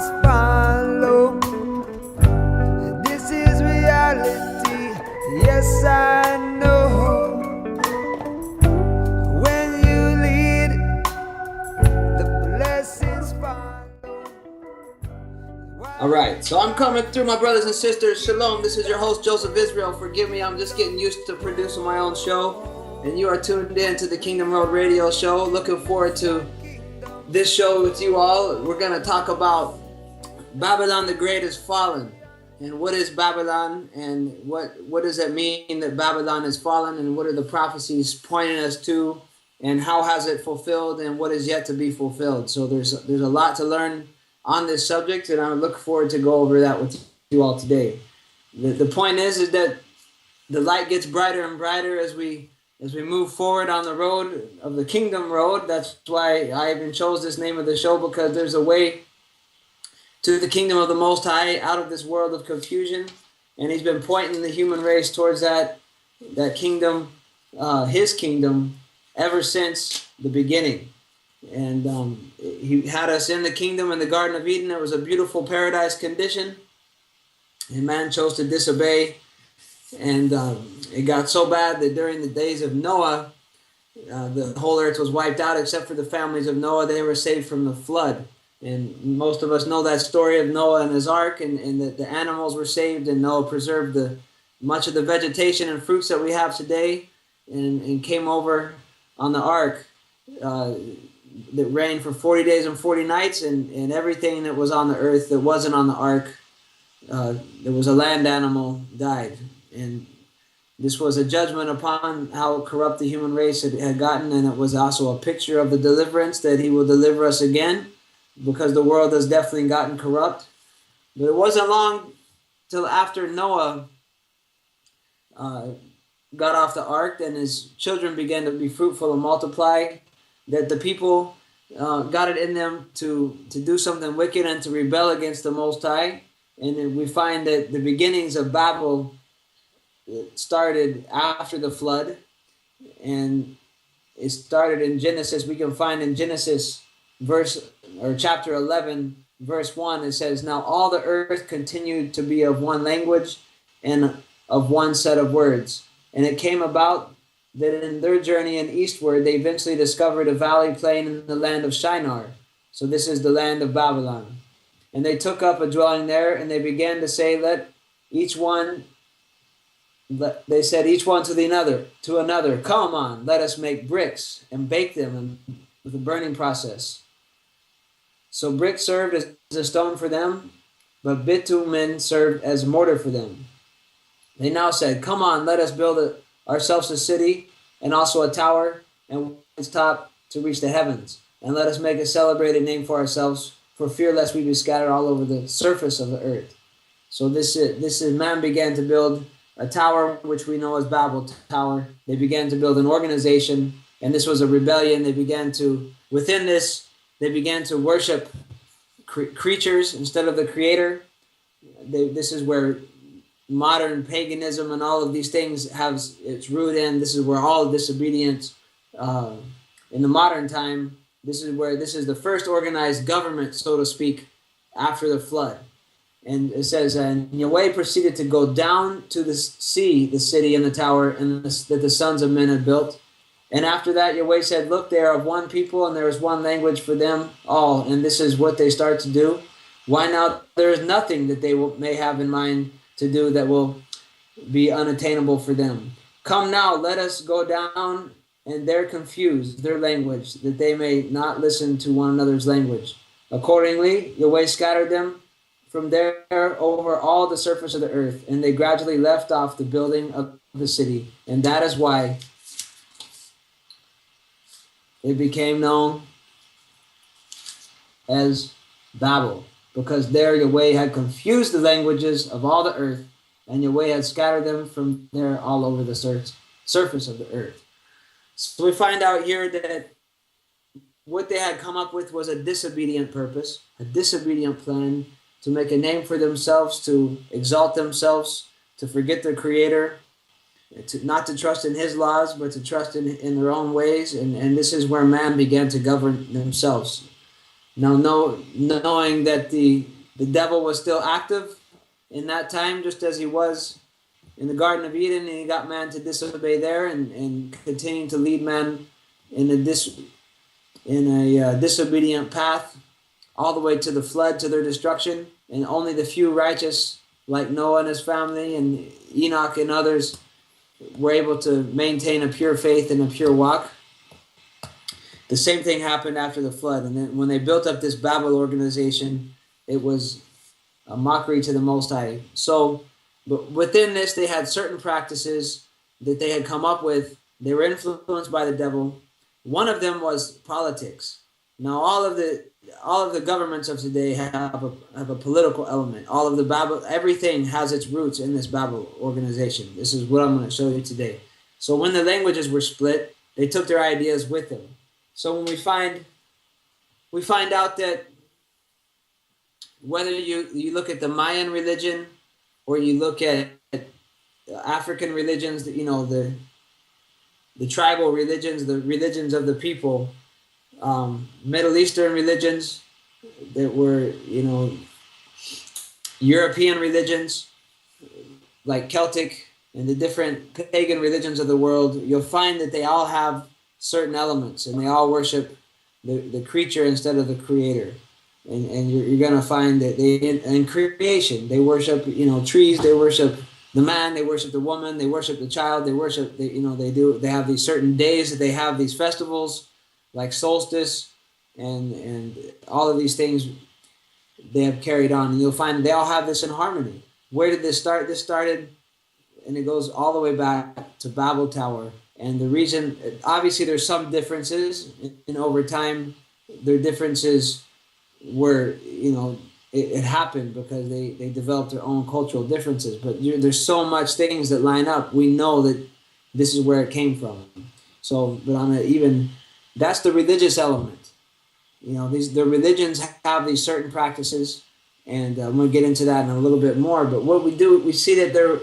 must follow. This is reality, yes I know. When you lead, the blessings follow. All right, so I'm coming through, my brothers and sisters. Shalom, this is your host, Joseph Israel. Forgive me, I'm just getting used to producing my own show. And you are tuned in to the Kingdom Road Radio Show. Looking forward to this show with you all. We're going to talk about Babylon the Great is fallen. And what is Babylon? And what does it mean that Babylon is fallen? And what are the prophecies pointing us to? And how has it fulfilled? And what is yet to be fulfilled? So there's a lot to learn on this subject. And I look forward to go over that with you all today. The point is that the light gets brighter and brighter as we move forward on the road of the Kingdom Road. That's why I even chose this name of the show, because there's a way to the kingdom of the Most High out of this world of confusion. And he's been pointing the human race towards that kingdom, his kingdom, ever since the beginning. And he had us in the kingdom in the Garden of Eden. It was a beautiful paradise condition. And man chose to disobey. And it got so bad that during the days of Noah, the whole earth was wiped out except for the families of Noah. They were saved from the flood. And most of us know that story of Noah and his ark, and the animals were saved, and Noah preserved much of the vegetation and fruits that we have today, and came over on the ark that rained for 40 days and 40 nights, and everything that was on the earth that wasn't on the ark, there was a land animal, died. And this was a judgment upon how corrupt the human race had gotten, and it was also a picture of the deliverance that he will deliver us again, because the world has definitely gotten corrupt. But it wasn't long till after Noah got off the ark and his children began to be fruitful and multiply, that the people got it in them to do something wicked and to rebel against the Most High. And then we find that the beginnings of Babel started after the flood, and it started in Genesis. We can find in Genesis chapter 11, verse 1, it says, "Now all the earth continued to be of one language and of one set of words. And it came about that in their journey in eastward, they eventually discovered a valley plain in the land of Shinar." So this is the land of Babylon. "And they took up a dwelling there, and they began to say, they said each one to another, 'Come on, let us make bricks and bake them with a burning process.' So brick served as a stone for them, but bitumen served as mortar for them. They now said, 'Come on, let us build ourselves a city, and also a tower, and its top to reach the heavens. And let us make a celebrated name for ourselves, for fear lest we be scattered all over the surface of the earth.'" So this is man began to build a tower, which we know as Babel Tower. They began to build an organization, and this was a rebellion. Within this, they began to worship creatures instead of the Creator. This is where modern paganism and all of these things have its root in. This is where all disobedience in the modern time. This is the first organized government, so to speak, after the flood. And it says, "And Yahweh proceeded to go down to the sea, the city and the tower, and that the sons of men had built. And after that, Yahweh said, 'Look, they are of one people, and there is one language for them all.' And this is what they start to do. Why now? There is nothing that they may have in mind to do that will be unattainable for them. Come now, let us go down and there confuse their language, that they may not listen to one another's language." Accordingly, Yahweh scattered them from there over all the surface of the earth, and they gradually left off the building of the city. And that is why it became known as Babel, because there Yahweh had confused the languages of all the earth, and Yahweh had scattered them from there all over the surface of the earth. So we find out here that what they had come up with was a disobedient purpose, a disobedient plan, to make a name for themselves, to exalt themselves, to forget their Creator, not to trust in His laws, but to trust in their own ways. And this is where man began to govern themselves. Now, knowing that the the devil was still active in that time, just as he was in the Garden of Eden, and he got man to disobey there and continuing to lead man in a disobedient path all the way to the flood, to their destruction. And only the few righteous, like Noah and his family and Enoch and others, were able to maintain a pure faith and a pure walk. The same thing happened after the flood. And then when they built up this Babel organization, it was a mockery to the Most High. So, but within this, they had certain practices that they had come up with. They were influenced by the devil. One of them was politics. Now, all of the governments of today have a political element. All of the Babel, everything has its roots in this Babel organization. This is what I'm going to show you today. So when the languages were split, they took their ideas with them. So when we find out that whether you look at the Mayan religion or you look at African religions, the tribal religions, the religions of the people, Middle Eastern religions that were, European religions like Celtic and the different pagan religions of the world, you'll find that they all have certain elements and they all worship the creature instead of the creator. And you're going to find that in creation, they worship, trees, they worship the man, they worship the woman, they worship the child, they worship, they have these certain days that they have these festivals like solstice and all of these things they have carried on. And you'll find they all have this in harmony. Where did this start? This started, and it goes all the way back to Babel Tower. And the reason, obviously there's some differences, and over time, their differences were, it happened because they developed their own cultural differences. But there's so much things that line up. We know that this is where it came from. So, but that's the religious element. The religions have these certain practices, and I'm going to get into that in a little bit more. But what we do, we see that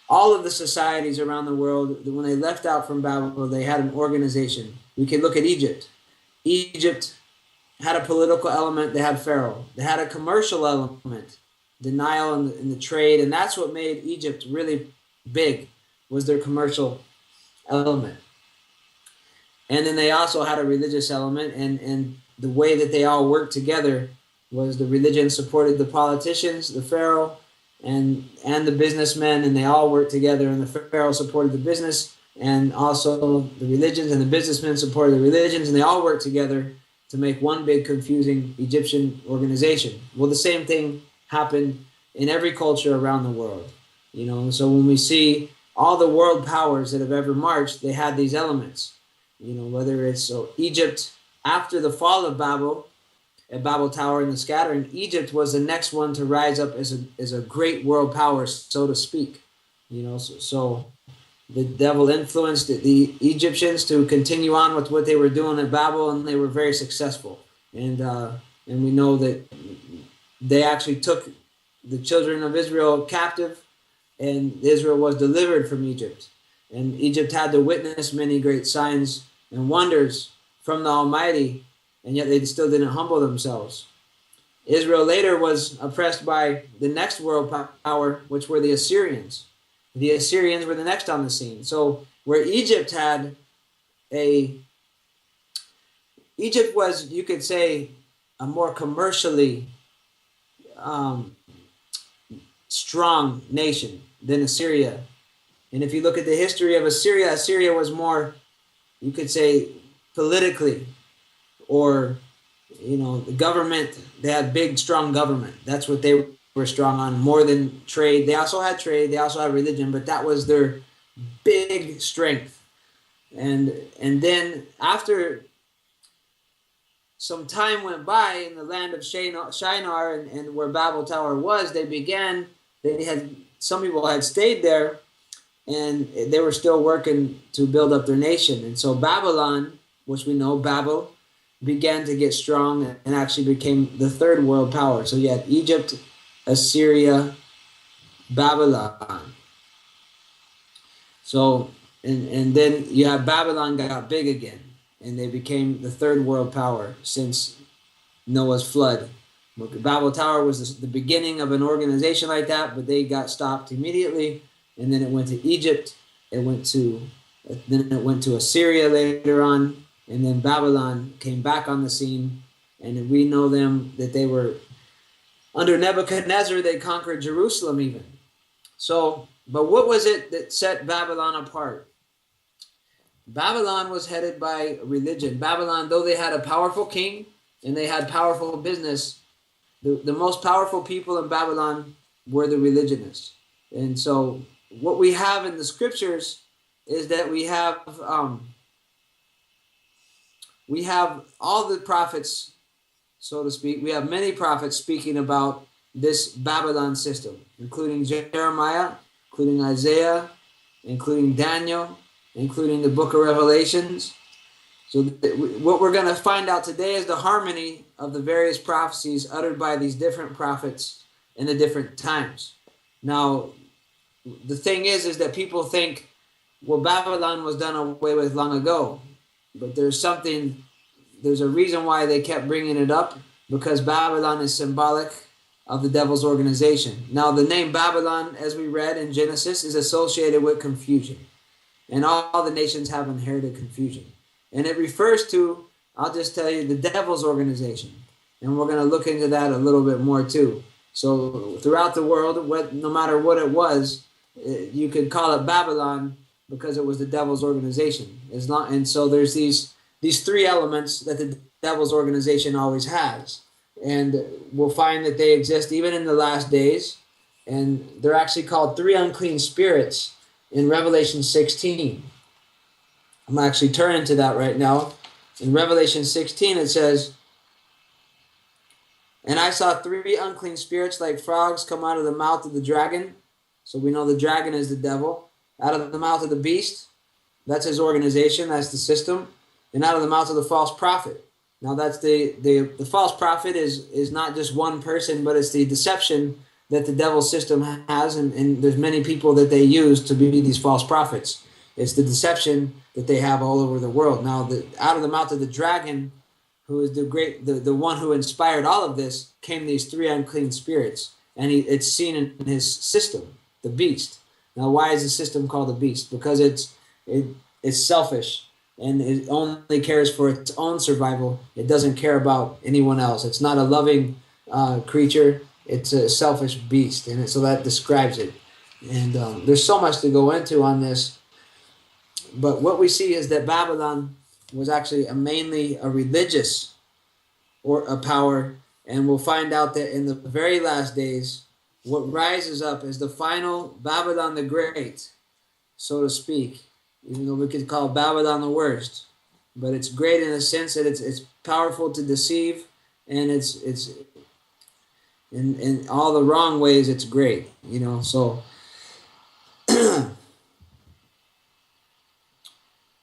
all of the societies around the world, when they left out from Babel, they had an organization. We can look at Egypt. Egypt had a political element. They had Pharaoh. They had a commercial element, the Nile and the trade, and that's what made Egypt really big, was their commercial element. And then they also had a religious element, and the way that they all worked together was the religion supported the politicians, the Pharaoh, and the businessmen, and they all worked together, and the Pharaoh supported the business, and also the religions and the businessmen supported the religions, and they all worked together to make one big confusing Egyptian organization. Well, the same thing happened in every culture around the world. So when we see all the world powers that have ever marched, they had these elements. Whether it's Egypt, after the fall of Babel, at Babel Tower and the scattering, Egypt was the next one to rise up as a great world power, so to speak. So the devil influenced the Egyptians to continue on with what they were doing at Babel, and they were very successful. And we know that they actually took the children of Israel captive, and Israel was delivered from Egypt. And Egypt had to witness many great signs and wonders from the Almighty, and yet they still didn't humble themselves. Israel later was oppressed by the next world power, which were the Assyrians. The Assyrians were the next on the scene. So where Egypt was, you could say, a more commercially strong nation than Assyria. And if you look at the history of Assyria, Assyria was more, you could say, politically, or, the government, they had big, strong government. That's what they were strong on, more than trade. They also had trade, they also had religion, but that was their big strength. And then after some time went by in the land of Shinar and where Babel Tower was, some people had stayed there, and they were still working to build up their nation. And so Babylon, which we know, Babel, began to get strong and actually became the third world power. So you had Egypt, Assyria, Babylon. So, and then you have Babylon got big again, and they became the third world power since Noah's flood. The Babel Tower was the beginning of an organization like that, but they got stopped immediately. And then it went to Egypt. Then it went to Assyria later on, and then Babylon came back on the scene. And we know them that they were under Nebuchadnezzar. They conquered Jerusalem even. So, but what was it that set Babylon apart? Babylon was headed by religion. Babylon, though they had a powerful king and they had powerful business, the most powerful people in Babylon were the religionists. And so what we have in the scriptures is that we have all the prophets, so to speak. We have many prophets speaking about this Babylon system, including Jeremiah, including Isaiah, including Daniel, including the book of Revelations. So what we're going to find out today is the harmony of the various prophecies uttered by these different prophets in the different times. Now, the thing is that people think, well, Babylon was done away with long ago. But there's a reason why they kept bringing it up, because Babylon is symbolic of the devil's organization. Now, the name Babylon, as we read in Genesis, is associated with confusion. And all the nations have inherited confusion. And it refers to, I'll just tell you, the devil's organization. And we're going to look into that a little bit more too. So throughout the world, no matter what it was, you could call it Babylon because it was the devil's organization. And so there's these three elements that the devil's organization always has. And we'll find that they exist even in the last days. And they're actually called three unclean spirits in Revelation 16. I'm actually turning to that right now. In Revelation 16, it says, "And I saw three unclean spirits like frogs come out of the mouth of the dragon." So we know the dragon is the devil. "Out of the mouth of the beast," that's his organization, that's the system. "And out of the mouth of the false prophet." Now that's the false prophet is not just one person, but it's the deception that the devil's system has, and there's many people that they use to be these false prophets. It's the deception that they have all over the world. Now, out of the mouth of the dragon, who is the one who inspired all of this, came these three unclean spirits, and it's seen in his system, the beast. Now, why is the system called the beast? Because it's selfish, and it only cares for its own survival. It doesn't care about anyone else. It's not a loving creature. It's a selfish beast, and so that describes it. And there's so much to go into on this. But what we see is that Babylon was actually mainly a religious or a power, and we'll find out that in the very last days, what rises up is the final Babylon the Great, so to speak, even though we could call Babylon the worst. But it's great in the sense that it's powerful to deceive, and it's in all the wrong ways it's great, so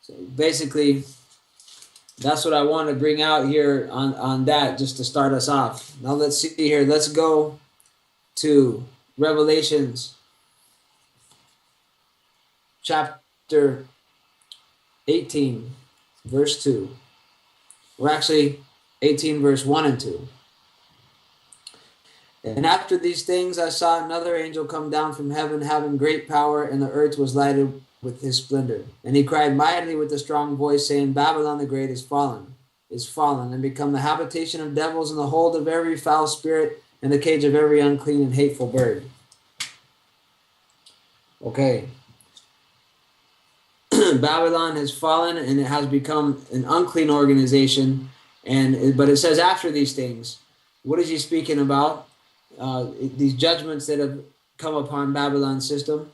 so basically that's what I want to bring out here on that, just to start us off. Now let's see here. Let's go to Revelations chapter 18, verse 2. Or actually 18, verse 1 and 2. "And after these things I saw another angel come down from heaven, having great power, and the earth was lighted with his splendor. And he cried mightily with a strong voice, saying, Babylon the Great is fallen, and become the habitation of devils, and the hold of every foul spirit, and the cage of every unclean and hateful bird." Okay. Babylon has fallen, and it has become an unclean organization. But it says after these things. What is he speaking about? These judgments that have come upon Babylon's system.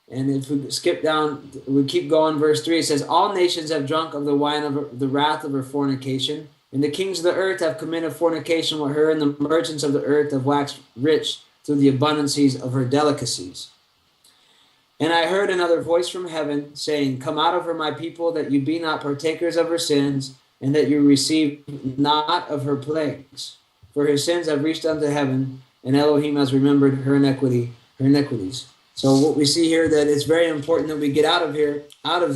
And if we skip down, we keep going, verse 3, it says, "All nations have drunk of the wine of the wrath of her fornication, and the kings of the earth have committed fornication with her, and the merchants of the earth have waxed rich through the abundancies of her delicacies. And I heard another voice from heaven saying, Come out of her, my people, that you be not partakers of her sins, and that you receive not of her plagues. For her sins have reached unto heaven, and Elohim has remembered her iniquities." So what we see here, that it's very important that we get out of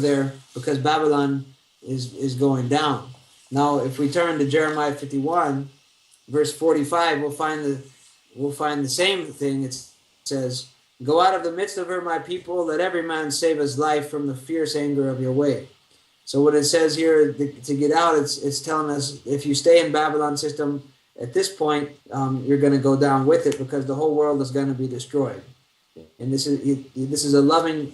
there, because Babylon is going down. Now, if we turn to Jeremiah 51, verse 45, we'll find the same thing. It says, "Go out of the midst of her, my people, let every man save his life from the fierce anger of your way." So what it says here to get out, it's telling us if you stay in Babylon system at this point, you're going to go down with it because the whole world is going to be destroyed. And this is a loving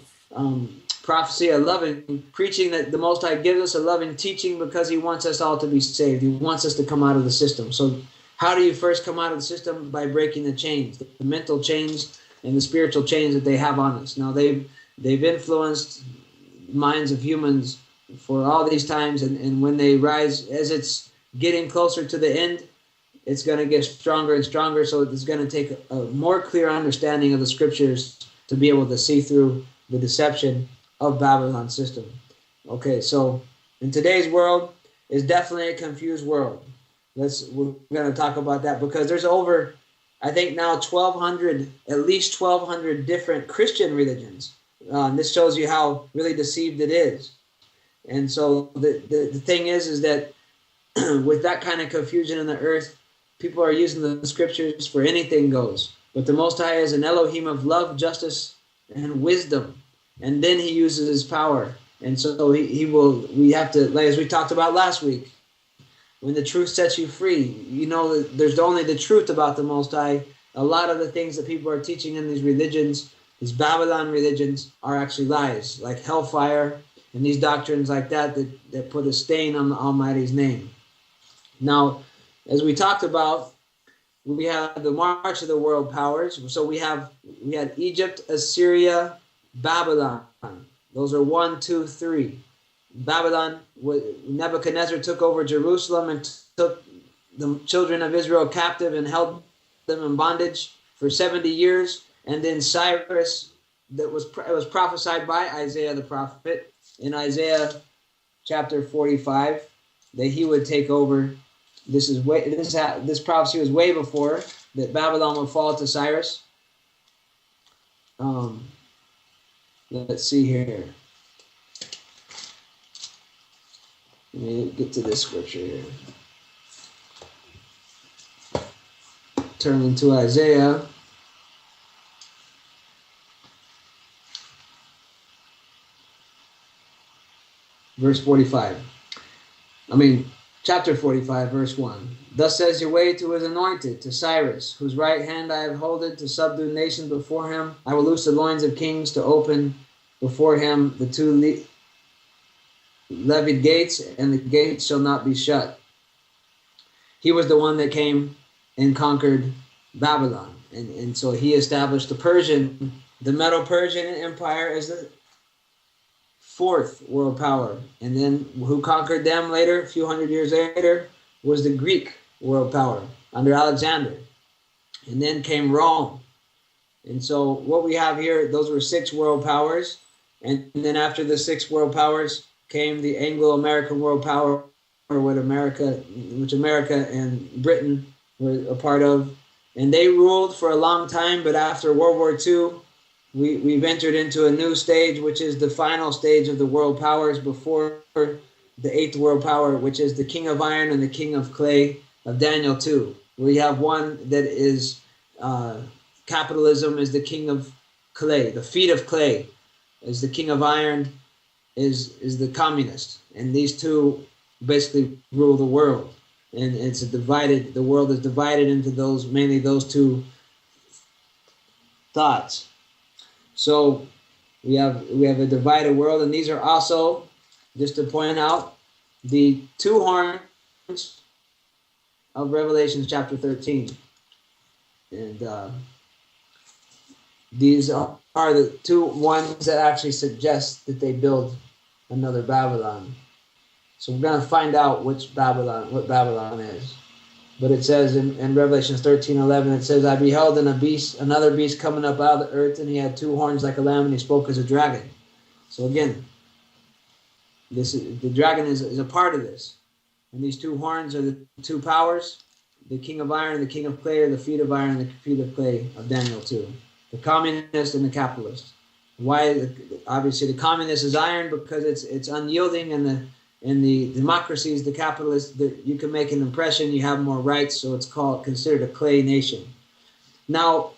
prophecy, a loving preaching that the Most High gives us, a loving teaching because He wants us all to be saved. He wants us to come out of the system. So how do you first come out of the system? By breaking the chains, the mental chains and the spiritual chains that they have on us. Now they've influenced minds of humans for all these times, and when they rise, as it's getting closer to the end, it's going to get stronger and stronger. So it's going to take a more clear understanding of the scriptures to be able to see through the deception of Babylon system. Okay, so in today's world is definitely a confused world. We're going to talk about that because there's over, I think now at least 1,200 different Christian religions. This shows you how really deceived it is. And so the thing is that with that kind of confusion in the earth, people are using the scriptures for anything goes. But the Most High is an Elohim of love, justice, and wisdom. And then He uses His power. And so we have to, like as we talked about last week, when the truth sets you free, you know that there's only the truth about the Most High. A lot of the things that people are teaching in these religions, these Babylon religions, are actually lies, like hellfire, and these doctrines like that put a stain on the Almighty's name. Now, as we talked about, we have the march of the world powers. So we had Egypt, Assyria, Babylon. Those are 1, 2, 3. Babylon, Nebuchadnezzar took over Jerusalem and took the children of Israel captive and held them in bondage for 70 years. And then Cyrus, it was prophesied by Isaiah the prophet in Isaiah chapter 45 that he would take over. This prophecy was way before that Babylon would fall to Cyrus. Let's see here. Let me get to this scripture here. Turning to Isaiah. Chapter 45, verse 1. "Thus says Yahweh to His anointed, to Cyrus, whose right hand I have holded to subdue nations before him. I will loose the loins of kings to open before him the two levied gates, and the gates shall not be shut." He was the one that came and conquered Babylon. And so He established the Medo-Persian Empire as the fourth world power. And then who conquered them later, a few hundred years later, was the Greek world power under Alexander. And then came Rome. And so what we have here, those were 6 world powers. And then after the 6 world powers came the Anglo-American world power, which America and Britain were a part of. And they ruled for a long time, but after World War II, we've entered into a new stage, which is the final stage of the world powers before the 8th world power, which is the king of iron and the king of clay of Daniel 2. We have one that is capitalism is the king of clay. The feet of clay is the king of iron, is the communist. And these two basically rule the world. And the world is divided into mainly those two thoughts. So we have a divided world, and these are also, just to point out, the 2 horns of Revelation chapter 13. And these are the 2 ones that actually suggest that they build another Babylon. So we're going to find out what Babylon is. But it says in Revelation 13:11, it says, "I beheld another beast coming up out of the earth, and he had 2 horns like a lamb, and he spoke as a dragon." So again, the dragon is a part of this. And these 2 horns are the 2 powers, the king of iron and the king of clay, or the feet of iron and the feet of clay of Daniel 2. The communist and the capitalist. Why? Obviously, the communist is iron because it's unyielding, and in the democracies, the capitalists, you can make an impression, you have more rights, so it's considered a clay nation. Now,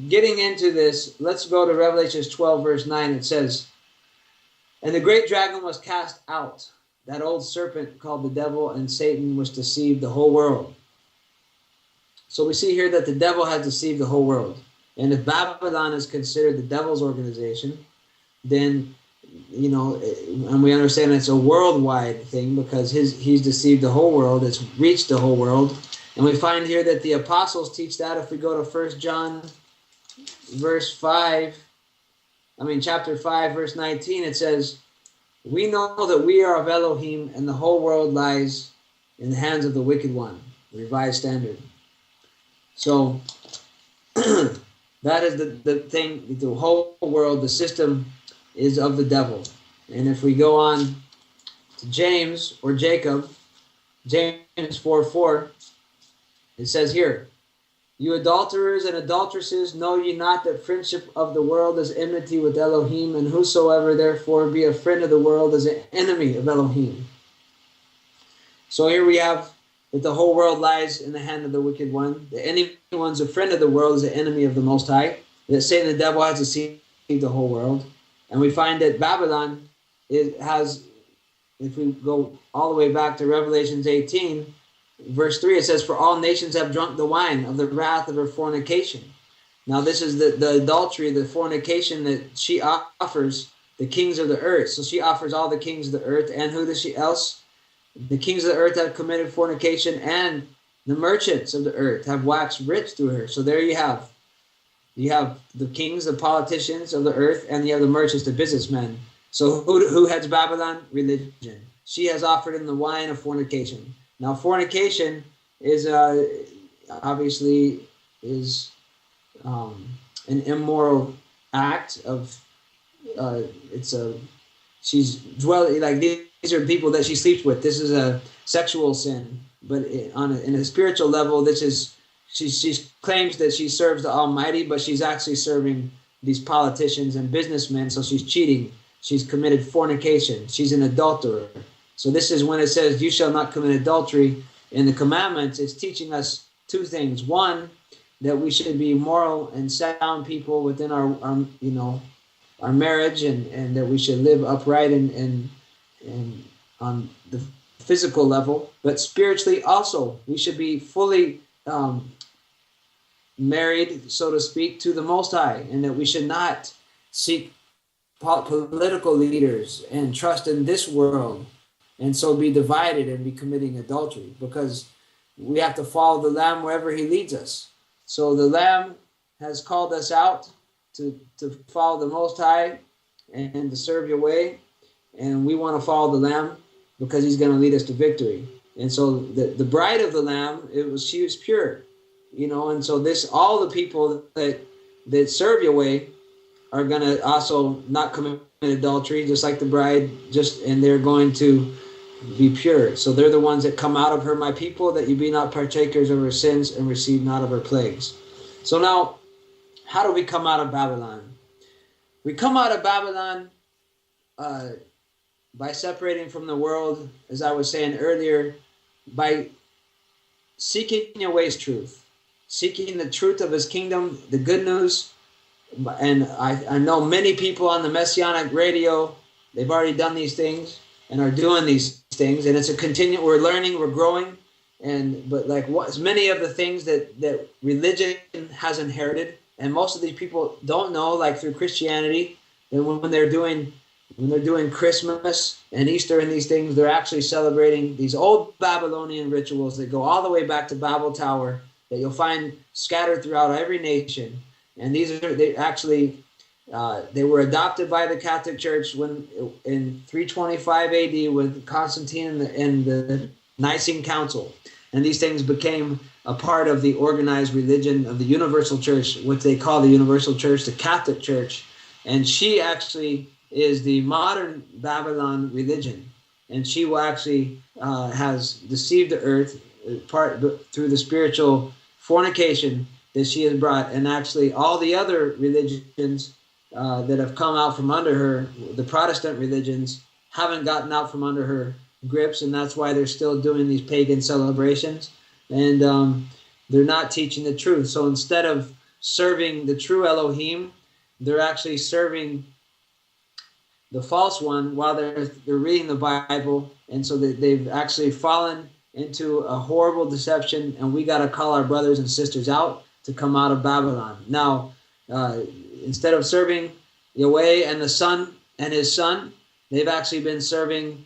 getting into this, let's go to Revelation 12, verse 9. It says, "And the great dragon was cast out, that old serpent called the devil and Satan, which deceived the whole world." So we see here that the devil has deceived the whole world. And if Babylon is considered the devil's organization, then, and we understand it's a worldwide thing because he's deceived the whole world. It's reached the whole world. And we find here that the apostles teach that. If we go to 1 John chapter 5, verse 19, it says, "We know that we are of Elohim, and the whole world lies in the hands of the wicked one." Revised Standard. So that is the thing, the whole world, the system is of the devil. And if we go on to James or Jacob, James 4:4, it says here, "You adulterers and adulteresses, know ye not that friendship of the world is enmity with Elohim, and whosoever therefore be a friend of the world is an enemy of Elohim." So here we have that the whole world lies in the hand of the wicked one. The anyone's a friend of the world is an enemy of the Most High. That Satan the devil has deceived the whole world. And we find that Babylon has, if we go all the way back to Revelations 18, verse 3, it says, "For all nations have drunk the wine of the wrath of her fornication." Now this is the adultery, the fornication that she offers the kings of the earth. So she offers all the kings of the earth. And who does she else? The kings of the earth have committed fornication, and the merchants of the earth have waxed rich through her. So there you have the kings, the politicians of the earth, and you have the merchants, the businessmen. So who heads Babylon? Religion. She has offered in the wine of fornication. Now fornication is obviously an immoral act of she's dwelling, like these are people that she sleeps with. This is a sexual sin, but in a spiritual level, this is she claims that she serves the Almighty, but she's actually serving these politicians and businessmen. So she's cheating. She's committed fornication. She's an adulterer. So this is when it says, "You shall not commit adultery." In the commandments, it's teaching us two things. One, that we should be moral and sound people within our marriage, and that we should live upright and on the physical level, but spiritually also we should be fully married, so to speak, to the Most High, and that we should not seek political leaders and trust in this world, and so be divided and be committing adultery, because we have to follow the Lamb wherever he leads us. So the Lamb has called us out to follow the Most High and to serve your way, and we want to follow the Lamb because he's going to lead us to victory. And so the bride of the Lamb, she was pure, and so all the people that serve your way are going to also not commit adultery, just like the bride, and they're going to be pure. So they're the ones that come out of her, "My people, that you be not partakers of her sins and receive not of her plagues." So now, how do we come out of Babylon? We come out of Babylon by separating from the world, as I was saying earlier, by seeking Yahweh's truth, seeking the truth of his kingdom, the good news. And I know many people on the Messianic radio, they've already done these things and are doing these things, and it's we're learning, we're growing, but many of the things that religion has inherited, and most of these people don't know, like through Christianity, that when they're doing Christmas and Easter and these things, they're actually celebrating these old Babylonian rituals that go all the way back to Babel Tower, that you'll find scattered throughout every nation. And they were adopted by the Catholic Church when in 325 AD with Constantine and the Nicene Council. And these things became a part of the organized religion of the Universal Church, what they call the Universal Church, the Catholic Church. And she actually is the modern Babylon religion. And she will actually has deceived the earth through the spiritual fornication that she has brought. And actually all the other religions that have come out from under her, the Protestant religions, haven't gotten out from under her grips, and that's why they're still doing these pagan celebrations, and they're not teaching the truth. So instead of serving the true Elohim, they're actually serving the false one while they're reading the Bible, and so they've actually fallen into a horrible deception, and we got to call our brothers and sisters out to come out of Babylon. Now, instead of serving Yahweh and the Son and His Son, they've actually been serving.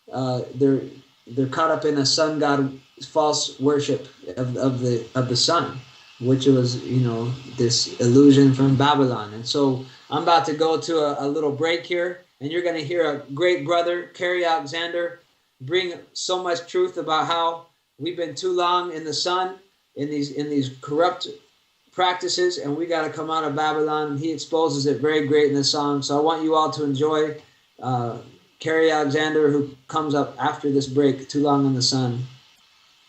They're caught up in a sun god false worship of the sun, which was this illusion from Babylon. And so I'm about to go to a little break here, and you're going to hear a great brother, Kerry Alexander, bring so much truth about how we've been too long in the sun, in these corrupt practices, and we got to come out of Babylon. He exposes it very great in the song. So I want you all to enjoy Kerry Alexander, who comes up after this break, Too Long in the Sun.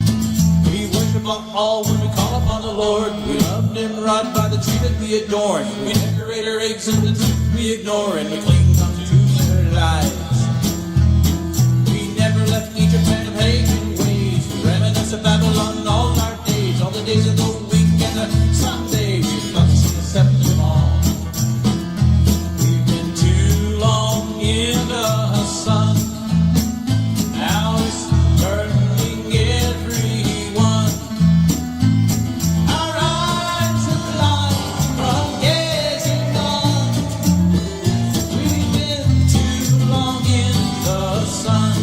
We worship all when we call upon the Lord. We love Nimrod by the tree that we adorn. We decorate our eggs in the truth we ignore, and we cling on to their lies. We never left Egypt and pagan ways. We reminisce of Babylon all our days, all the days of the week and the Sunday. We've got to accept them all. We've been too long in the sun. Now it's burning everyone. Our eyes are blind from gazing on. We've been too long in the sun.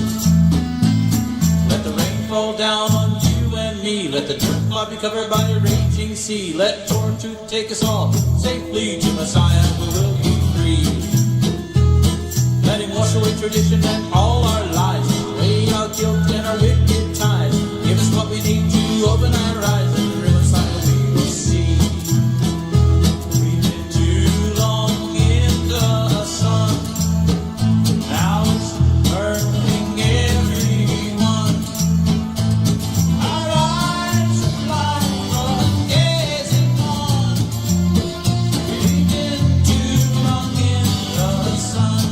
Let the rain fall down on you and me. Let the dirt cloud be covered by a raging sea. Let Torah truth take us all safely to Messiah, we will be free. Let Him wash away tradition and all our lies, away our guilt and our wicked ties. Give us what we need to open our eyes, and the real Messiah we will see. We've been too long in the sun. Now it's burning everyone. Our eyes are blind from gazing on. We've been too long in the sun.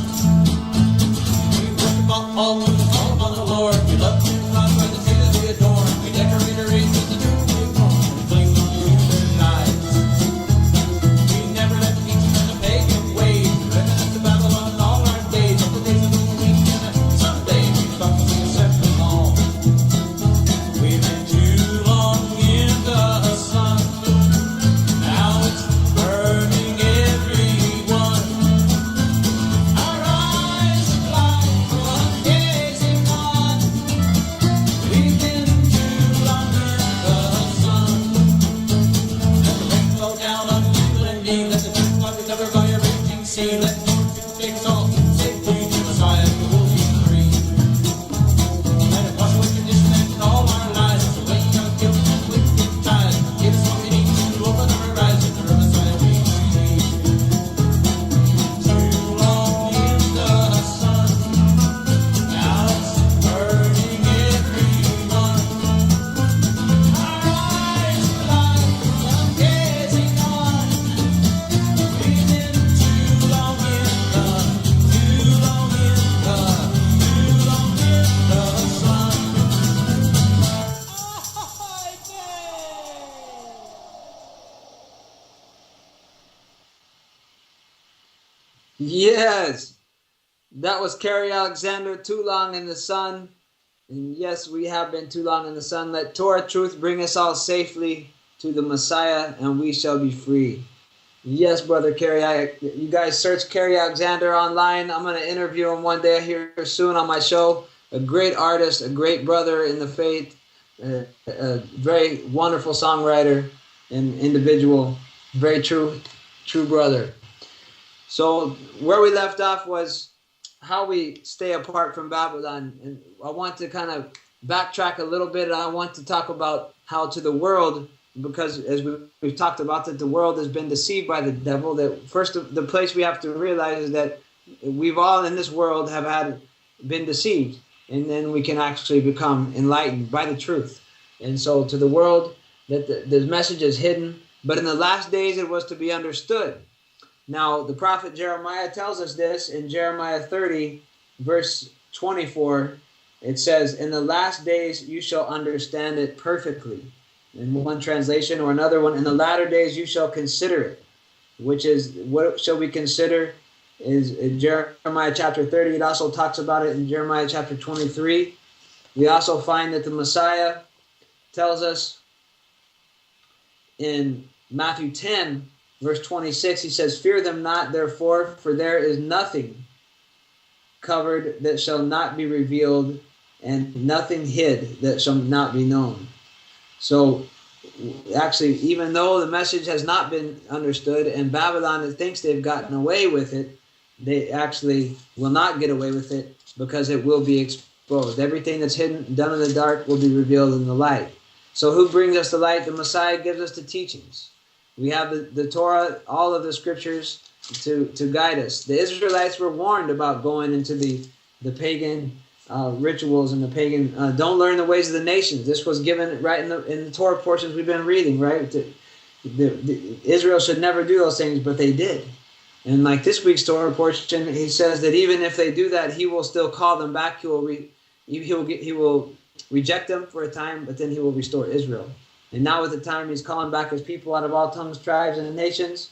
We worship all who call upon the Lord. We love Nimrod by the tree that we adorn. We decorate our eggs with the truth we ignore. We cling on to their lies. We never left Egypt and the pagan ways. We reminisce of Babylon all our days, all the days of the week and the Sunday. We thought we accept them all. We've been too long in the sun. Now it's burning everyone. Our eyes are blind from gazing on. We've been too long in the sun. Let the rain fall down on you and me. Let the truth be covered by a raging sea. Let the Lord take us all safely to Messiah, we will be free. Let Him wash away tradition and all our lies, away our guilt and wicked ties. Give us what we need to open our eyes, and the Messiah we see. Too long in the sun. Now it's burning everyone. Our eyes are blind from gazing on. We've been too long in the sun. Yes, that was Kerry Alexander, Too Long in the Sun. And yes, we have been too long in the sun. Let Torah truth bring us all safely to the Messiah, and we shall be free. Yes, Brother Kerry, you guys search Kerry Alexander online. I'm going to interview him one day here soon on my show. A great artist, a great brother in the faith, a very wonderful songwriter and individual, very true brother. So where we left off was how we stay apart from Babylon. And I want to kind of backtrack a little bit. I want to talk about how to the world, because as we've talked about that the world has been deceived by the devil. That first, the place we have to realize is that we've all in this world have been deceived. And then we can actually become enlightened by the truth. And so to the world, that the message is hidden, but in the last days it was to be understood. Now, the prophet Jeremiah tells us this in Jeremiah 30, verse 24, it says, "In the last days you shall understand it perfectly." In one translation, or another one, "In the latter days you shall consider it," which is, what shall we consider? Is in Jeremiah chapter 30. It also talks about it in Jeremiah chapter 23. We also find that the Messiah tells us in Matthew 10, verse 26, he says, "Fear them not, therefore, for there is nothing covered that shall not be revealed, and nothing hid that shall not be known." So, actually, even though the message has not been understood, and Babylon thinks they've gotten away with it, they actually will not get away with it, because it will be exposed. Everything that's hidden, done in the dark, will be revealed in the light. So who brings us the light? The Messiah gives us the teachings. We have the Torah, all of the scriptures to guide us. The Israelites were warned about going into the pagan rituals and the pagan, don't learn the ways of the nations. This was given right in the Torah portions we've been reading, right? Israel should never do those things, but they did. And like this week's Torah portion, he says that even if they do that, he will still call them back. He will reject them for a time, but then he will restore Israel. And now at the time, he's calling back his people out of all tongues, tribes, and nations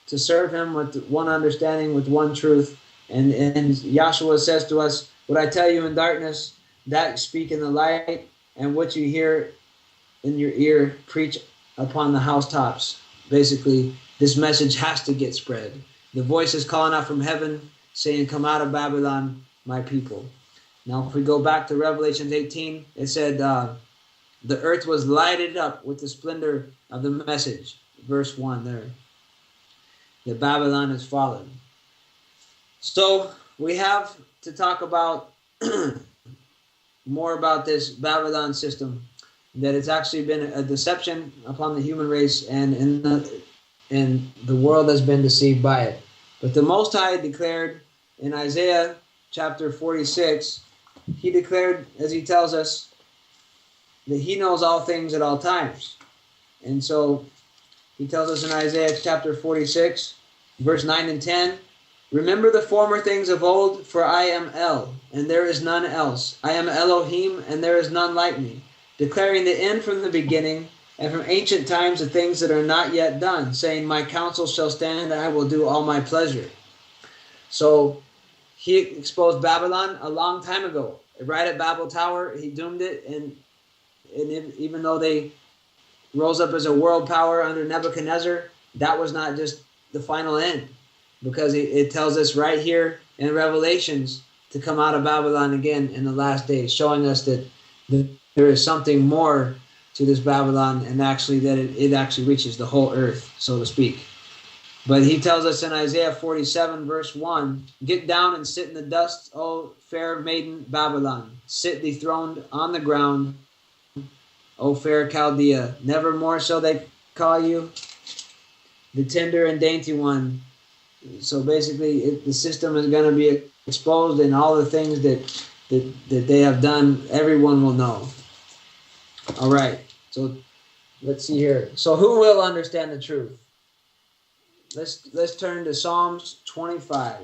to serve him with one understanding, with one truth. And Yahshua says to us, "What I tell you in darkness, that speak in the light, and what you hear in your ear, preach upon the housetops." Basically, this message has to get spread. The voice is calling out from heaven, saying, "Come out of Babylon, my people." Now, if we go back to Revelation 18, it said, the earth was lighted up with the splendor of the message. Verse 1 there. That Babylon has fallen. So, we have to talk about more about this Babylon system, that it's actually been a deception upon the human race, and the world has been deceived by it. But the Most High declared in Isaiah chapter 46, he declared, as he tells us, that he knows all things at all times. And so he tells us in Isaiah chapter 46, verse 9 and 10, "Remember the former things of old, for I am El, and there is none else. I am Elohim, and there is none like me, declaring the end from the beginning, and from ancient times the things that are not yet done, saying, my counsel shall stand, and I will do all my pleasure." So he exposed Babylon a long time ago. Right at Babel Tower, he doomed it, and even though they rose up as a world power under Nebuchadnezzar, that was not just the final end, because it tells us right here in Revelations to come out of Babylon again in the last days, showing us that there is something more to this Babylon, and actually that it actually reaches the whole earth, so to speak. But he tells us in Isaiah 47, verse 1, "Get down and sit in the dust, O fair maiden Babylon. Sit dethroned on the ground, O fair Chaldea. Never more shall they call you the tender and dainty one." So basically, the system is going to be exposed, and all the things that they have done, everyone will know. All right, so let's see here. So who will understand the truth? Let's turn to Psalms 25.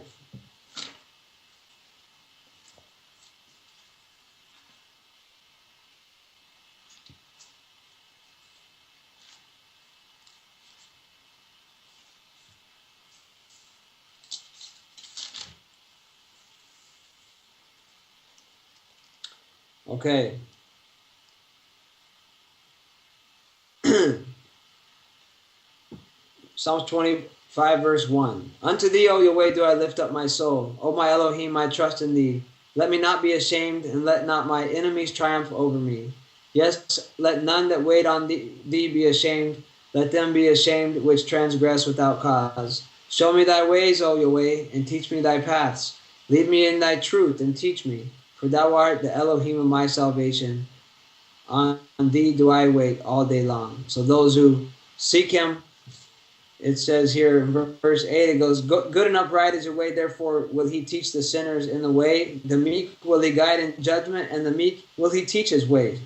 Okay. Psalms 25, verse 1. "Unto thee, O Yahweh, do I lift up my soul. O my Elohim, I trust in thee. Let me not be ashamed, and let not my enemies triumph over me. Yes, let none that wait on thee be ashamed. Let them be ashamed which transgress without cause. Show me thy ways, O Yahweh, and teach me thy paths. Lead me in thy truth, and teach me. For thou art the Elohim of my salvation. On thee do I wait all day long." So those who seek him, it says here in verse 8, it goes, "Good and upright is your way, therefore will he teach the sinners in the way. The meek will he guide in judgment, and the meek will he teach his ways.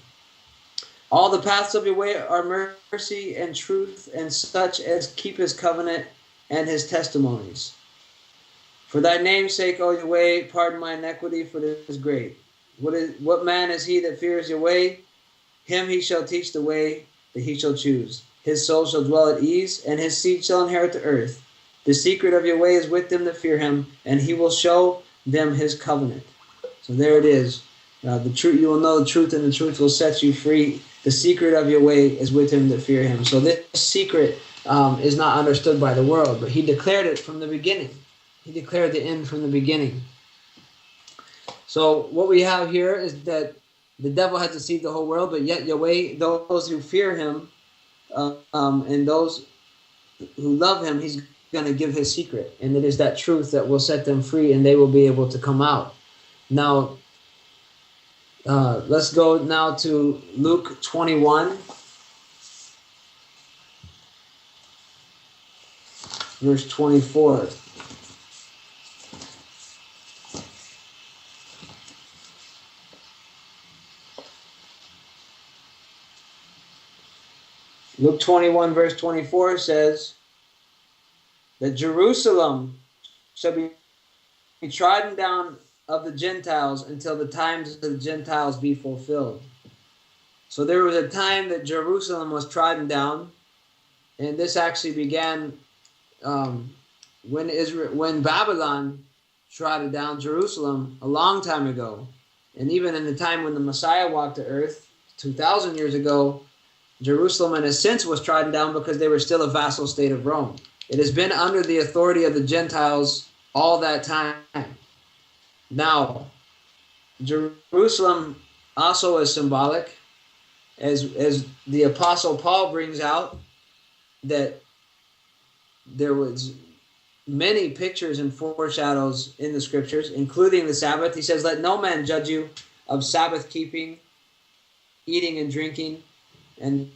All the paths of your way are mercy and truth, and such as keep his covenant and his testimonies. For thy name's sake, O Yahweh, pardon my iniquity, for it is great. What man is he that fears Yahweh? Him he shall teach the way that he shall choose. His soul shall dwell at ease, and his seed shall inherit the earth. The secret of Yahweh is with them that fear him, and he will show them his covenant. So there it is. The truth, you will know the truth, and the truth will set you free. The secret of Yahweh is with him that fear him. So this secret is not understood by the world, but he declared it from the beginning. He declared the end from the beginning. So what we have here is that the devil has deceived the whole world, but yet Yahweh, those who fear him and those who love him, he's going to give his secret. And it is that truth that will set them free, and they will be able to come out. Now, let's go now to Luke 21, verse 24. Luke 21, verse 24 says that Jerusalem shall be trodden down of the Gentiles until the times of the Gentiles be fulfilled. So there was a time that Jerusalem was trodden down, and this actually began when Babylon trodden down Jerusalem a long time ago. And even in the time when the Messiah walked the earth 2,000 years ago, Jerusalem in a sense was trodden down because they were still a vassal state of Rome. It has been under the authority of the Gentiles all that time. Now, Jerusalem also is symbolic, as the Apostle Paul brings out, that there was many pictures and foreshadows in the scriptures, including the Sabbath. He says, let no man judge you of Sabbath keeping, eating and drinking, and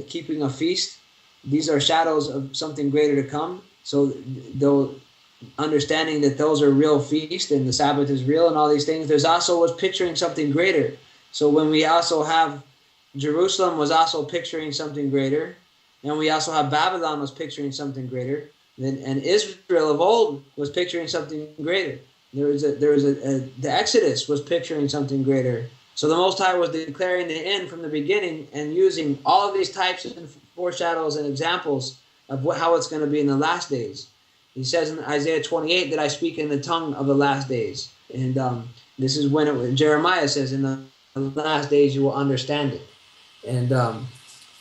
keeping a feast. These are shadows of something greater to come. So though understanding that those are real feasts and the Sabbath is real and all these things, there's also was picturing something greater. So when we also have Jerusalem was also picturing something greater, and we also have Babylon was picturing something greater, and Israel of old was picturing something greater. The Exodus was picturing something greater. So the Most High was declaring the end from the beginning and using all of these types of foreshadows and examples of how it's going to be in the last days. He says in Isaiah 28 that I speak in the tongue of the last days. And this is when Jeremiah says in the last days you will understand it. And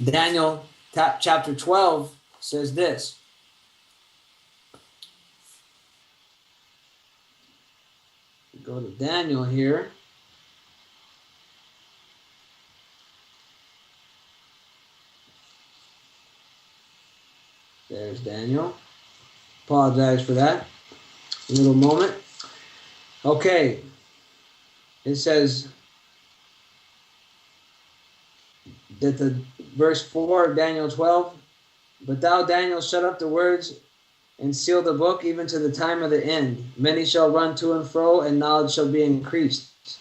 Daniel chapter 12 says this. Go to Daniel here. There's Daniel. Apologize for that. A little moment. Okay. It says that the verse 4 of Daniel 12, but thou, Daniel, shut up the words and seal the book even to the time of the end. Many shall run to and fro, and knowledge shall be increased.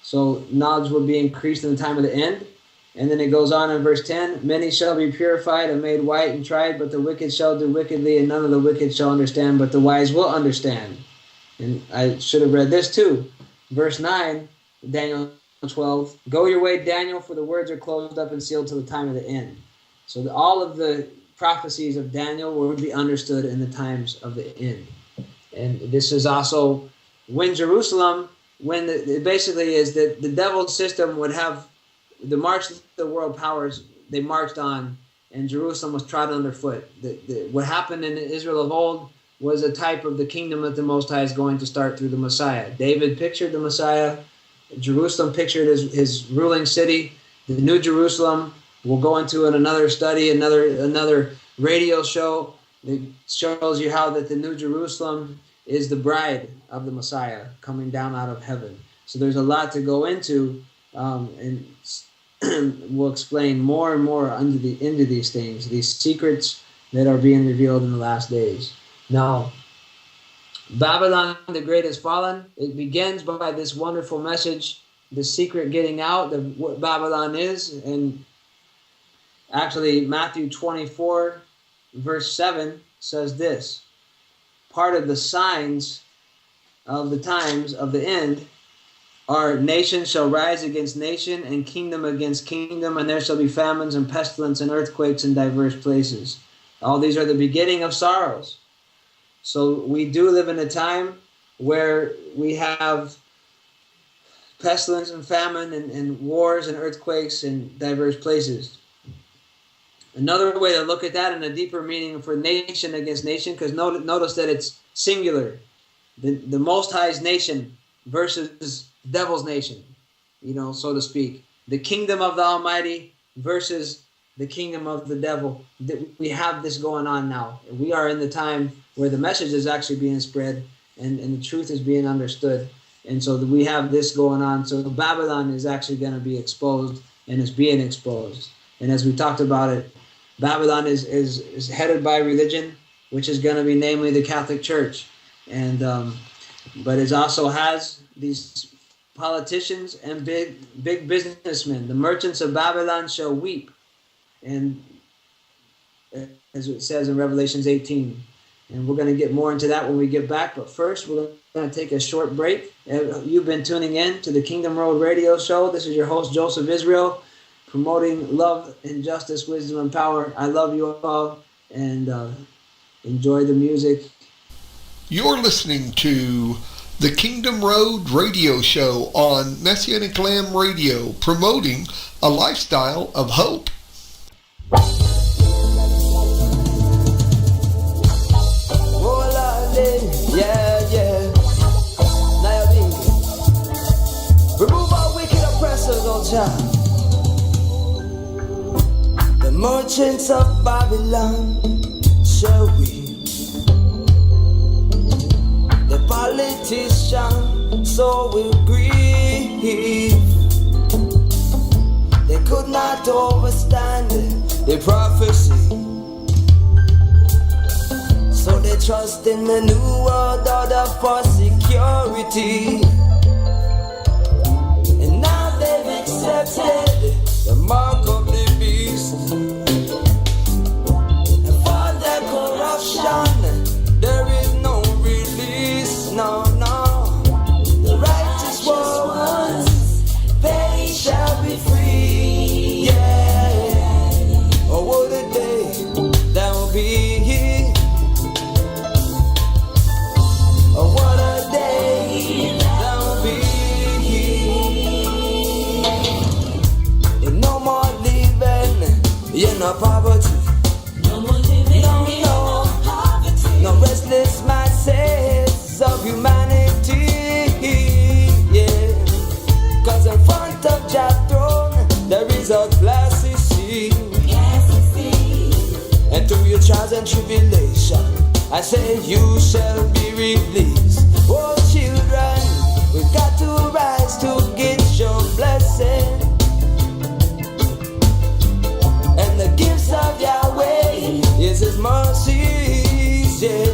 So knowledge will be increased in the time of the end. And then it goes on in verse 10, many shall be purified and made white and tried, but the wicked shall do wickedly, and none of the wicked shall understand, but the wise will understand. And I should have read this too. Verse 9, Daniel 12, go your way, Daniel, for the words are closed up and sealed till the time of the end. So all of the prophecies of Daniel will be understood in the times of the end. And this is also when Jerusalem, it basically is that the devil's system would have the march of the world powers, they marched on, and Jerusalem was trodden underfoot. What happened in Israel of old was a type of the kingdom that the Most High is going to start through the Messiah. David pictured the Messiah. Jerusalem pictured his ruling city. The New Jerusalem, we'll go into in another study, another radio show that shows you how that the New Jerusalem is the bride of the Messiah coming down out of heaven. So there's a lot to go into, and we'll explain more and more into these things, these secrets that are being revealed in the last days. Now, Babylon the Great has fallen. It begins by this wonderful message, the secret getting out of what Babylon is. And actually, Matthew 24, verse 7 says this. part of the signs of the times of the end are nation shall rise against nation and kingdom against kingdom, and there shall be famines and pestilence and earthquakes in diverse places. All these are the beginning of sorrows. So we do live in a time where we have pestilence and famine and wars and earthquakes in diverse places. Another way to look at that in a deeper meaning for nation against nation, because notice that it's singular. The Most High's nation versus devil's nation, so to speak. The kingdom of the Almighty versus the kingdom of the devil. We have this going on now. We are in the time where the message is actually being spread and the truth is being understood. And so we have this going on. So Babylon is actually going to be exposed and is being exposed. And as we talked about it, Babylon is headed by religion, which is going to be namely the Catholic Church. And but it also has these politicians and big businessmen. The merchants of Babylon shall weep, and as it says in Revelations 18. And we're going to get more into that when we get back. But first, we're going to take a short break. You've been tuning in to the Kingdom Road Radio Show. This is your host, Joseph Israel, promoting love and justice, wisdom and power. I love you all, and enjoy the music. You're listening to the Kingdom Road Radio Show on Messianic Lamb Radio, promoting a lifestyle of hope. Yeah. Remove our wicked oppressors, O child. The merchants of Babylon shall weep. The politicians so will grieve. They could not overstand the prophecy. So they trust in the new world order for security. And now they've accepted the mark of the beast. And for their corruption, there is no release. No. The righteous ones, they shall be free. Yeah. Oh, what a day that will be. Oh, what a day that will be. And no more living in poverty. No more living in poverty. No restless masses of humanity. Yeah. 'Cause in front of Jah's throne there is a glassy sea. And through your trials and tribulation, I say you shall be released. Oh children, we've got to rise to get your blessing. And the gifts of Yahweh is His mercies, yeah.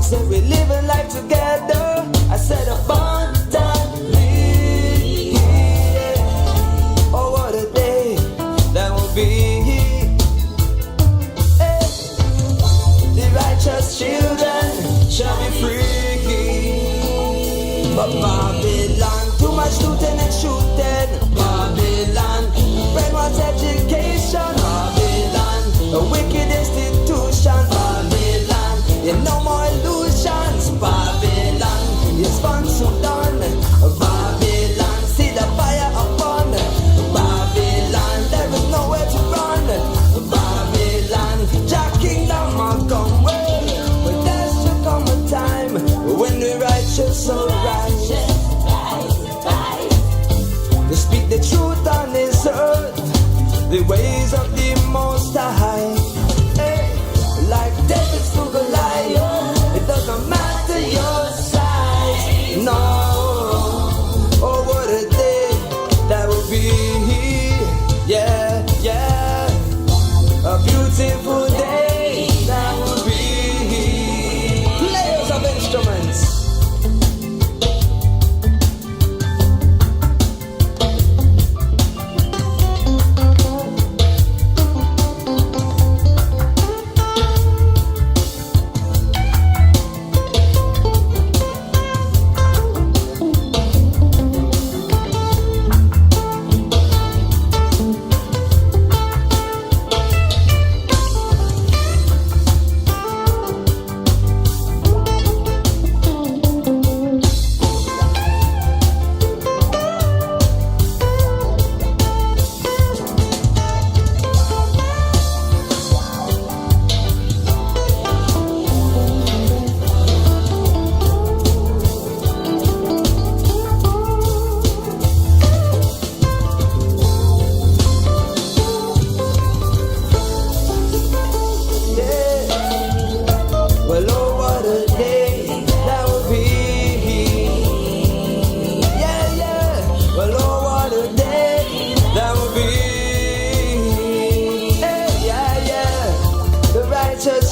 So we're living life together, I said abundantly, yeah. Oh what a day that will be. Righteous children shall be free. But Babylon, too much looting and shooting. Babylon, brainwash education. Babylon, a wicked institution. Babylon, yeah, no more illusions. Babylon, it's fun so done. Babylon, see the fire upon. Babylon, there is nowhere to run. Babylon, Jah kingdom will come. But there shall come a time when the righteous shall rise.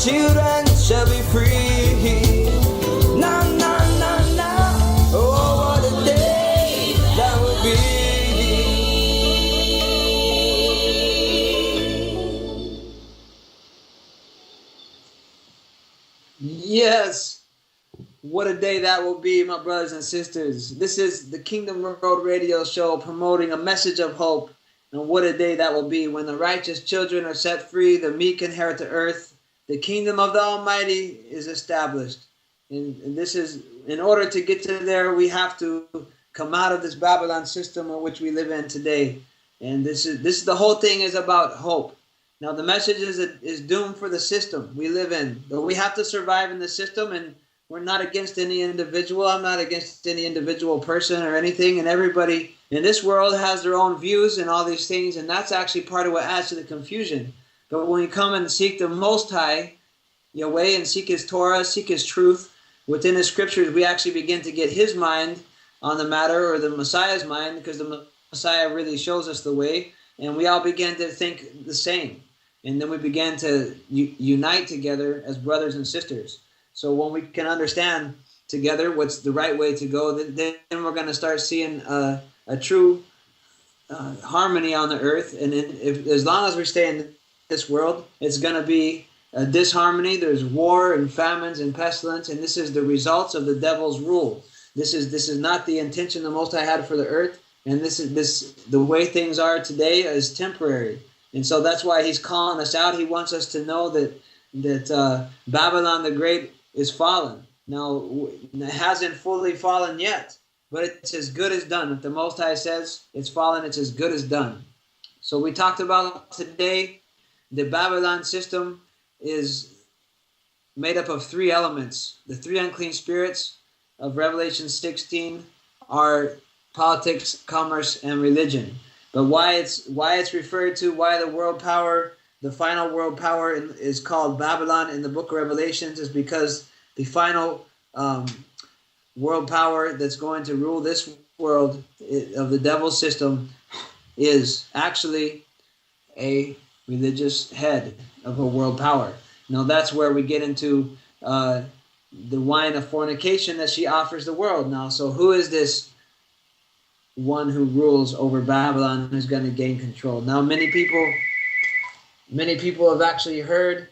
children shall be free. Na na na na. Oh, what a day that would be. Yes. What a day that will be, my brothers and sisters. This is the Kingdom Road Radio Show promoting a message of hope. And what a day that will be when the righteous children are set free, the meek inherit the earth, the kingdom of the Almighty is established. And this is, in order to get to there, we have to come out of this Babylon system in which we live in today. And this is the whole thing is about hope. Now the message is doomed for the system we live in. But we have to survive in the system, and we're not against any individual. I'm not against any individual person or anything. And everybody in this world has their own views and all these things. And that's actually part of what adds to the confusion. But when we come and seek the Most High, Yahweh, and seek His Torah, seek His truth, within His scriptures, we actually begin to get His mind on the matter, or the Messiah's mind, because the Messiah really shows us the way. And we all begin to think the same. And then we begin to unite together as brothers and sisters. So when we can understand together what's the right way to go, then we're going to start seeing a true harmony on the earth. And as long as we stay in this world, it's going to be a disharmony. There's war and famines and pestilence, and this is the results of the devil's rule. This is not the intention the Most High had for the earth, and the way things are today is temporary. And so that's why He's calling us out. He wants us to know that Babylon the Great is fallen. Now, it hasn't fully fallen yet, but it's as good as done. If the Most High says it's fallen, it's as good as done. So we talked about today, the Babylon system is made up of three elements. The three unclean spirits of Revelation 16 are politics, commerce, and religion. But why it's referred to, why the world power, the final world power is called Babylon in the book of Revelations, is because the final world power that's going to rule this world of the devil's system is actually a religious head of a world power. Now that's where we get into the wine of fornication that she offers the world. Now, so who is this one who rules over Babylon, who's going to gain control? Now, many people have actually heard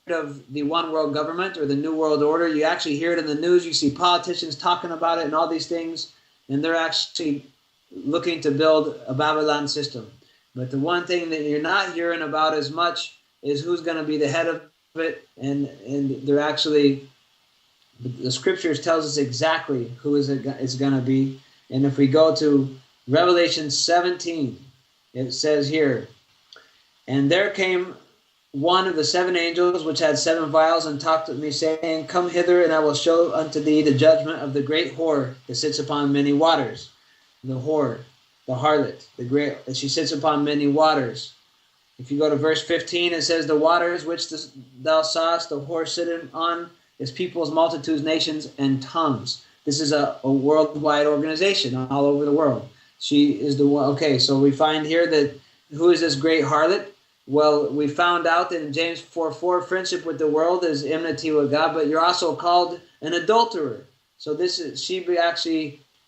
of the one world government or the new world order. You actually hear it in the news. You see politicians talking about it and all these things, and they're actually looking to build a Babylon system. But the one thing that you're not hearing about as much is who's going to be the head of it, and they're actually, the scriptures tells us exactly who is going to be. And if we go to Revelation 17, it says here, "And there came one of the seven angels which had seven vials, and talked with me, saying, Come hither, and I will show unto thee the judgment of the great whore that sits upon many waters." The whore, the harlot, the great, she sits upon many waters. If you go to verse 15, it says, "The waters which thou sawest the whore sitting on is peoples, multitudes, nations, and tongues." This is a worldwide organization all over the world. She is the one. Okay, so we find here that who is this great harlot? Well, we found out that in James 4:4, friendship with the world is enmity with God, but you're also called an adulterer. So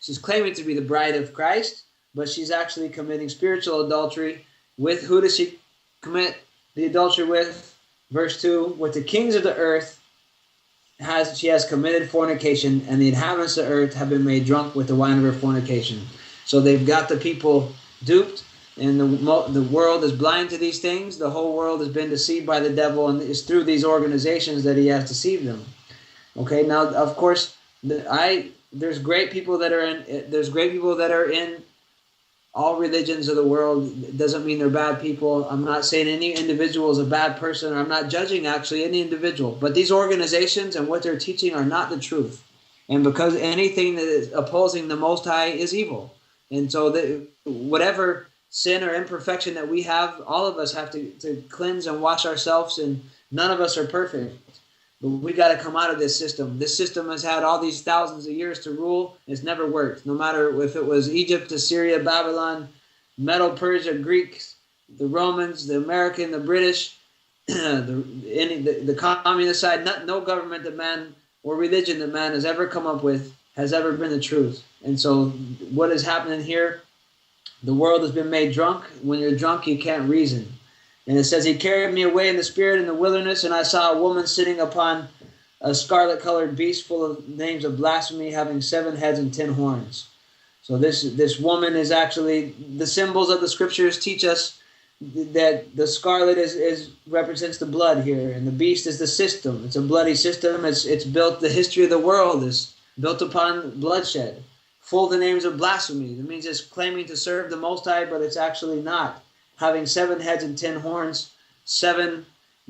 she's claiming to be the bride of Christ, but she's actually committing spiritual adultery. With who does she commit the adultery with? Verse 2, "With the kings of the earth she has committed fornication, and the inhabitants of the earth have been made drunk with the wine of her fornication." So they've got the people duped, and the world is blind to these things. The whole world has been deceived by the devil, and it's through these organizations that he has deceived them. Okay, now of course, there's great people that are in all religions of the world. It doesn't mean they're bad people. I'm not saying any individual is a bad person, or I'm not judging actually any individual. But these organizations and what they're teaching are not the truth. And because anything that is opposing the Most High is evil. And so whatever sin or imperfection that we have, all of us have to cleanse and wash ourselves, and none of us are perfect. But we got to come out of this system. This system has had all these thousands of years to rule. It's never worked. No matter if it was Egypt, Assyria, Babylon, Medo Persia, Greeks, the Romans, the American, the British, the communist side, no government that man or religion that man has ever come up with has ever been the truth. And so what is happening here, the world has been made drunk. When you're drunk, you can't reason. And it says, he carried me away in the spirit in the wilderness, and I saw a woman sitting upon a scarlet-colored beast full of names of blasphemy, having 7 heads and 10 horns. So this woman is actually, the symbols of the scriptures teach us that the scarlet represents the blood here, and the beast is the system. It's a bloody system. It's built, the history of the world is built upon bloodshed, full of the names of blasphemy. It means it's claiming to serve the Most High, but it's actually not. Having 7 heads and 10 horns, 7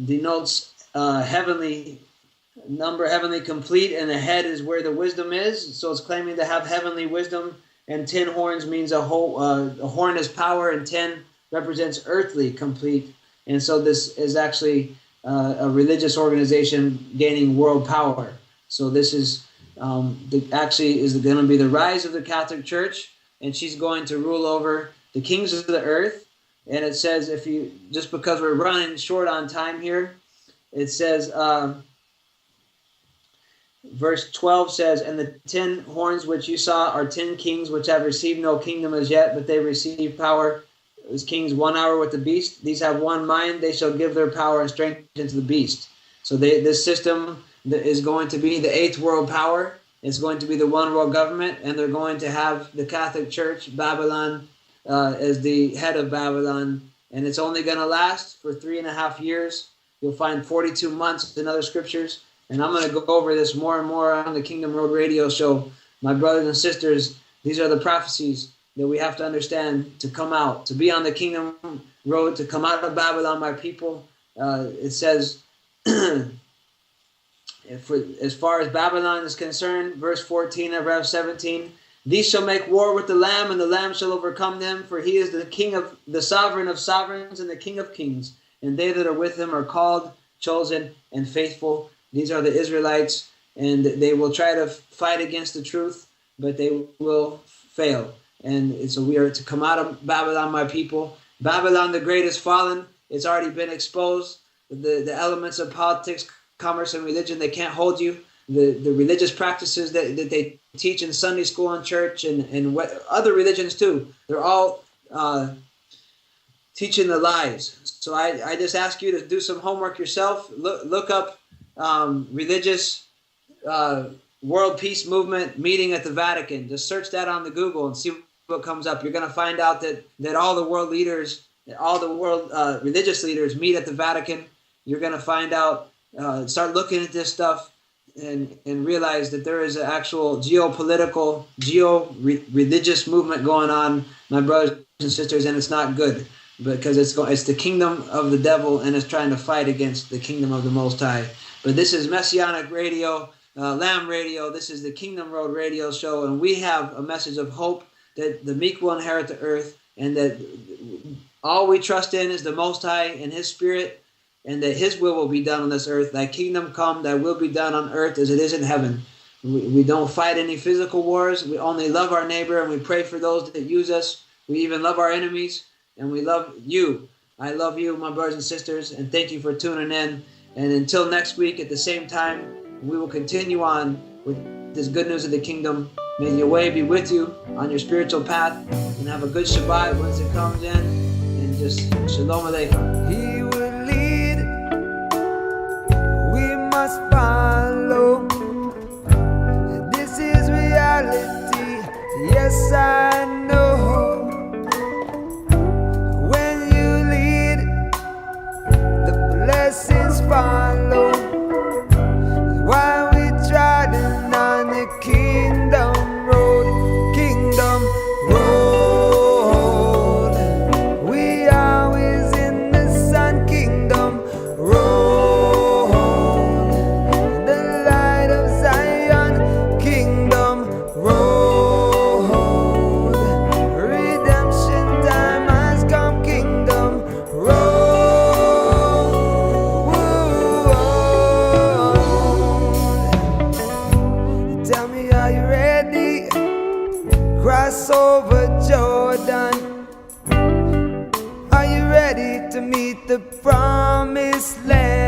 denotes heavenly number, heavenly complete, and the head is where the wisdom is. So it's claiming to have heavenly wisdom, and 10 horns means a horn is power, and 10 represents earthly complete. And so this is actually a religious organization gaining world power. So this is actually is going to be the rise of the Catholic Church, and she's going to rule over the kings of the earth. And it says, just because we're running short on time here, it says, verse 12 says, and the 10 horns which you saw are 10 kings which have received no kingdom as yet, but they receive power as kings 1 hour with the beast. These have one mind. They shall give their power and strength into the beast. So this system is going to be the 8th world power. It's going to be the one world government, and they're going to have the Catholic Church, Babylon, as the head of Babylon, and it's only going to last for 3.5 years. You'll find 42 months in other scriptures, and I'm going to go over this more and more on the Kingdom Road radio show. My brothers and sisters, these are the prophecies that we have to understand to come out, to be on the Kingdom Road, to come out of Babylon, my people. It says, as far as Babylon is concerned, verse 14 of Rev 17, these shall make war with the Lamb, and the Lamb shall overcome them, for he is the King of the sovereign of sovereigns and the King of kings. And they that are with him are called, chosen, and faithful. These are the Israelites, and they will try to fight against the truth, but they will fail. And so we are to come out of Babylon, my people. Babylon the Great is fallen. It's already been exposed. The elements of politics, commerce, and religion, they can't hold you. The religious practices that they teach in Sunday school and church and what other religions too, they're all teaching the lies. So I just ask you to do some homework yourself. Look up religious world peace movement meeting at the Vatican. Just search that on the Google and see what comes up. You're going to find out that all the world leaders, all the world religious leaders meet at the Vatican. You're going to find out, start looking at this stuff, and realize that there is an actual geopolitical, religious movement going on, my brothers and sisters, and it's not good, because it's the kingdom of the devil, and it's trying to fight against the kingdom of the Most High. But this is Messianic Radio, Lamb Radio. This is the Kingdom Road Radio Show, and we have a message of hope that the meek will inherit the earth, and that all we trust in is the Most High and His Spirit, and that His will be done on this earth. Thy kingdom come, thy will be done on earth as it is in heaven. We don't fight any physical wars. We only love our neighbor, and we pray for those that use us. We even love our enemies, and we love you. I love you, my brothers and sisters, and thank you for tuning in. And until next week at the same time, we will continue on with this good news of the kingdom. May your way be with you on your spiritual path, and have a good Shabbat once it comes in, and just Shalom Aleichem. He will lead, we must follow. This is reality, yes I know. When you lead, the blessings follow. While we trotting on the kingdom road, kingdom road. We always in the sun, kingdom road. The light of Zion, kingdom road. Redemption time has come, kingdom road. Tell me, are you ready? Cross over Jordan. Are you ready to meet the promise? promised land.